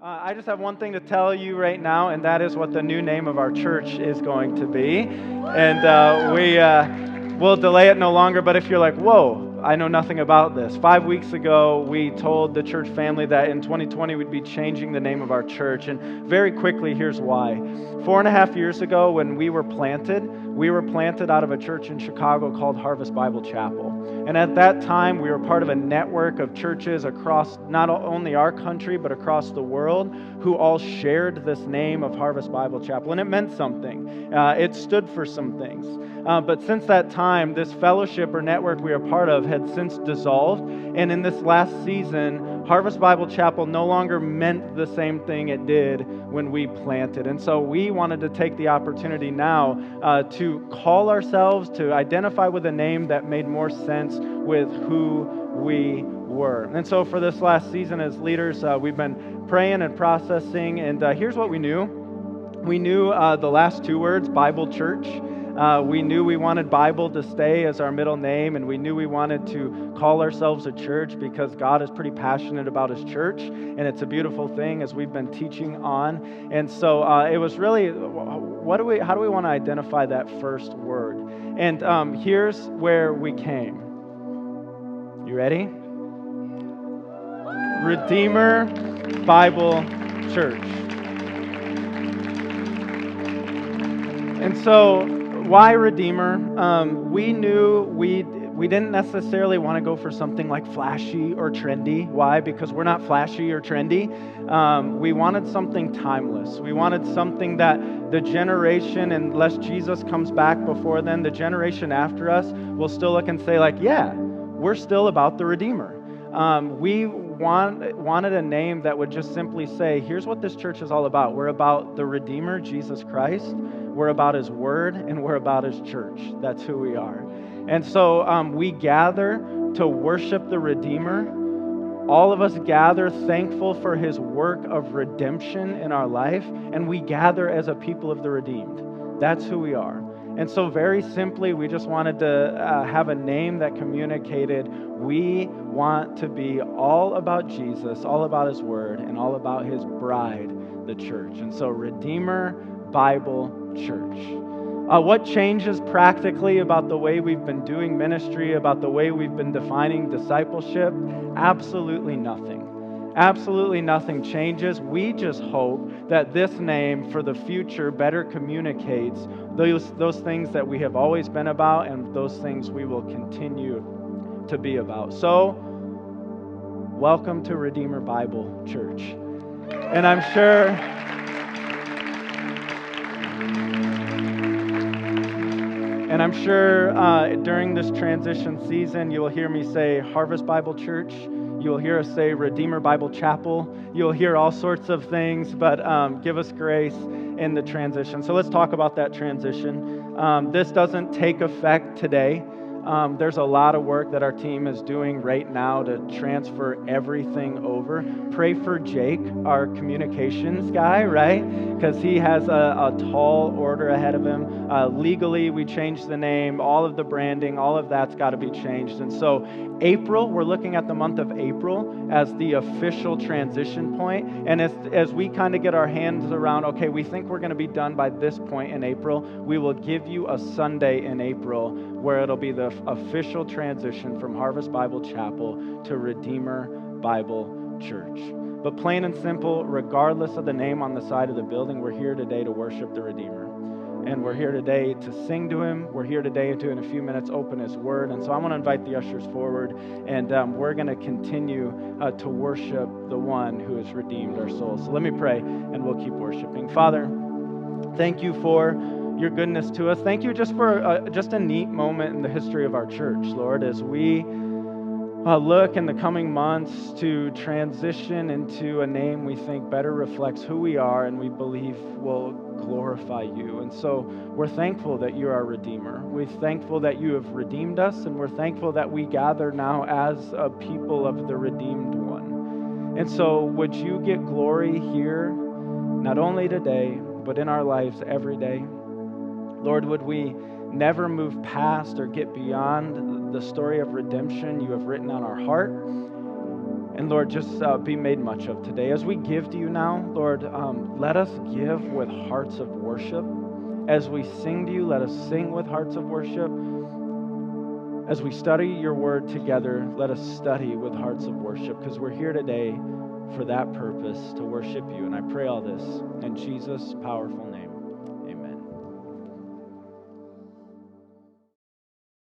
I just have one thing to tell you right now, and that is what the new name of our church is going to be. And we'll delay it no longer, but if you're like, whoa, I know nothing about this. 5 weeks ago, we told the church family that in 2020 we'd be changing the name of our church. And very quickly, here's why. 4.5 years ago, when we were planted out of a church in Chicago called Harvest Bible Chapel. And at that time, we were part of a network of churches across not only our country, but across the world, who all shared this name of Harvest Bible Chapel. And it meant something. It stood for some things. But since that time, this fellowship or network we were part of had since dissolved. And in this last season, Harvest Bible Chapel no longer meant the same thing it did when we planted. And so we wanted to take the opportunity now to call ourselves, to identify with a name that made more sense with who we were. And so for this last season as leaders, we've been praying and processing, and here's what we knew. We knew the last two words, Bible Church. We knew we wanted Bible to stay as our middle name, and we knew we wanted to call ourselves a church because God is pretty passionate about His church, and it's a beautiful thing as we've been teaching on. And so it was really, how do we want to identify that first word? And here's where we came. You ready? Redeemer Bible Church. And so, why Redeemer? We knew we didn't necessarily want to go for something like flashy or trendy. Why? Because we're not flashy or trendy. We wanted something timeless. We wanted something that the generation, unless Jesus comes back before then, the generation after us will still look and say like, yeah, we're still about the Redeemer. We wanted a name that would just simply say, here's what this church is all about. We're about the Redeemer, Jesus Christ. We're about His Word, and we're about His church. That's who we are. And so we gather to worship the Redeemer. All of us gather thankful for His work of redemption in our life, and we gather as a people of the redeemed. That's who we are. And so very simply, we just wanted to have a name that communicated we want to be all about Jesus, all about His Word, and all about His bride, the church. And so Redeemer Bible Church. What changes practically about the way we've been doing ministry, about the way we've been defining discipleship? Absolutely nothing. Absolutely nothing changes. We just hope that this name for the future better communicates those things that we have always been about and those things we will continue to be about. So, welcome to Redeemer Bible Church. And I'm sure during this transition season, you will hear me say Harvest Bible Church. You will hear us say Redeemer Bible Chapel. You'll hear all sorts of things, but give us grace in the transition. So let's talk about that transition. This doesn't take effect today. There's a lot of work that our team is doing right now to transfer everything over. Pray for Jake, our communications guy, right? Because he has a tall order ahead of him. Legally, we changed the name, all of the branding, all of that's got to be changed. And so April, we're looking at the month of April as the official transition point. And as we kind of get our hands around, okay, we think we're going to be done by this point in April, we will give you a Sunday in April where it'll be the official transition from Harvest Bible Chapel to Redeemer Bible Church. But plain and simple, regardless of the name on the side of the building, we're here today to worship the Redeemer. And we're here today to sing to Him. We're here today to, in a few minutes, open His Word. And so I want to invite the ushers forward, and we're going to continue to worship the one who has redeemed our souls. So let me pray, and we'll keep worshiping. Father, thank you for your goodness to us. Thank you just for just a neat moment in the history of our church, Lord, as we look in the coming months to transition into a name we think better reflects who we are and we believe will glorify you. And so we're thankful that you're our Redeemer. We're thankful that you have redeemed us, and we're thankful that we gather now as a people of the redeemed one. And so would you get glory here, not only today, but in our lives every day? Lord, would we never move past or get beyond the story of redemption you have written on our heart? And Lord, just be made much of today. As we give to you now, Lord, let us give with hearts of worship. As we sing to you, let us sing with hearts of worship. As we study your word together, let us study with hearts of worship, because we're here today for that purpose, to worship you. And I pray all this in Jesus' powerful name.